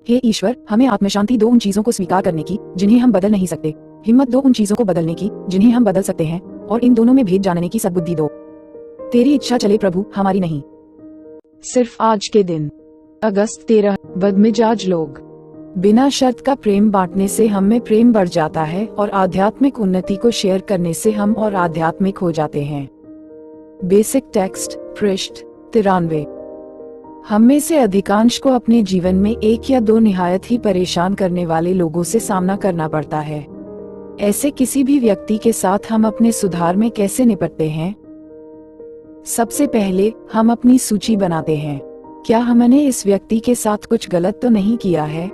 हे ईश्वर, हमें आत्मशांति दो उन चीजों को स्वीकार करने की जिन्हें हम बदल नहीं सकते, हिम्मत दो उन चीजों को बदलने की जिन्हें हम बदल सकते हैं, और इन दोनों में भेद जानने की सद्बुद्धि दो। तेरी इच्छा चले प्रभु, हमारी नहीं। सिर्फ आज के दिन अगस्त 13। बदमिजाज लोग। बिना शर्त का प्रेम बांटने से हम में प्रेम बढ़ जाता है और आध्यात्मिक उन्नति को शेयर करने से हम और आध्यात्मिक हो जाते हैं। बेसिक टेक्स्ट पृष्ठ 93। हम में से अधिकांश को अपने जीवन में एक या दो निहायत ही परेशान करने वाले लोगों से सामना करना पड़ता है। ऐसे किसी भी व्यक्ति के साथ हम अपने सुधार में कैसे निपटते हैं? सबसे पहले हम अपनी सूची बनाते हैं। क्या हमने इस व्यक्ति के साथ कुछ गलत तो नहीं किया है?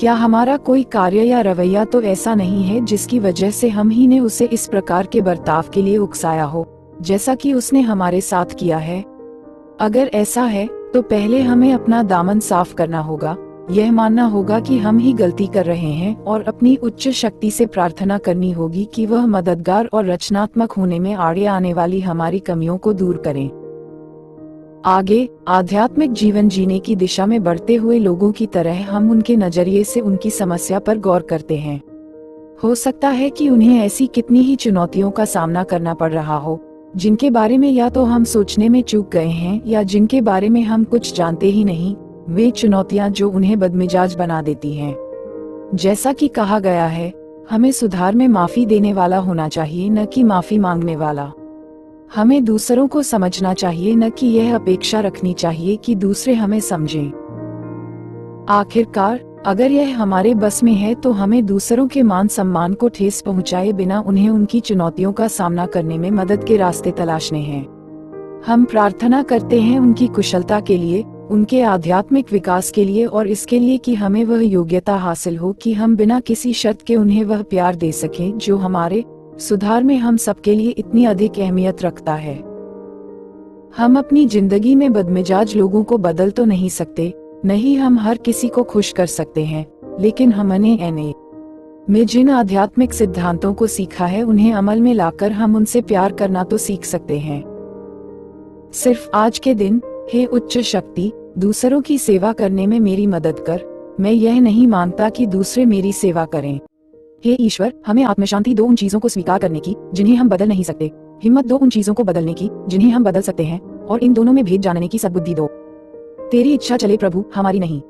क्या हमारा कोई कार्य या रवैया तो ऐसा नहीं है जिसकी वजह से हम ही ने उसे इस प्रकार के बर्ताव के लिए उकसाया हो, जैसा कि उसने हमारे साथ किया है? अगर ऐसा है तो पहले हमें अपना दामन साफ करना होगा। यह मानना होगा कि हम ही गलती कर रहे हैं और अपनी उच्च शक्ति से प्रार्थना करनी होगी कि वह मददगार और रचनात्मक होने में आड़े आने वाली हमारी कमियों को दूर करें। आगे, आध्यात्मिक जीवन जीने की दिशा में बढ़ते हुए लोगों की तरह हम उनके नजरिए से उनकी समस्या पर गौर करते हैं। हो सकता है कि उन्हें ऐसी कितनी ही चुनौतियों का सामना करना पड़ रहा हो जिनके बारे में या तो हम सोचने में चूक गए हैं या जिनके बारे में हम कुछ जानते ही नहीं। वे चुनौतियां जो उन्हें बदमिजाज बना देती हैं। जैसा कि कहा गया है, हमें सुधार में माफी देने वाला होना चाहिए, न कि माफी मांगने वाला। हमें दूसरों को समझना चाहिए, न कि यह अपेक्षा रखनी चाहिए कि दूसरे हमें समझें। आखिरकार, अगर यह हमारे बस में है तो हमें दूसरों के मान सम्मान को ठेस पहुंचाए बिना उन्हें उनकी चुनौतियों का सामना करने में मदद के रास्ते तलाशने हैं। हम प्रार्थना करते हैं उनकी कुशलता के लिए, उनके आध्यात्मिक विकास के लिए और इसके लिए कि हमें वह योग्यता हासिल हो कि हम बिना किसी शर्त के उन्हें वह प्यार दे सकें जो हमारे सुधार में हम सबके लिए इतनी अधिक अहमियत रखता है। हम अपनी जिंदगी में बदमिजाज लोगों को बदल तो नहीं सकते, नहीं हम हर किसी को खुश कर सकते हैं, लेकिन हमने एनए में जिन आध्यात्मिक सिद्धांतों को सीखा है उन्हें अमल में लाकर हम उनसे प्यार करना तो सीख सकते हैं। सिर्फ आज के दिन, हे उच्च शक्ति, दूसरों की सेवा करने में मेरी मदद कर। मैं यह नहीं मांगता कि दूसरे मेरी सेवा करें। हे ईश्वर, हमें आत्मशांति दो उन चीजों को स्वीकार करने की जिन्हें हम बदल नहीं सकते, हिम्मत दो उन चीजों को बदलने की जिन्हें हम बदल सकते हैं, और इन दोनों में भेद जानने की सद्बुद्धि दो। तेरी इच्छा चले प्रभु, हमारी नहीं।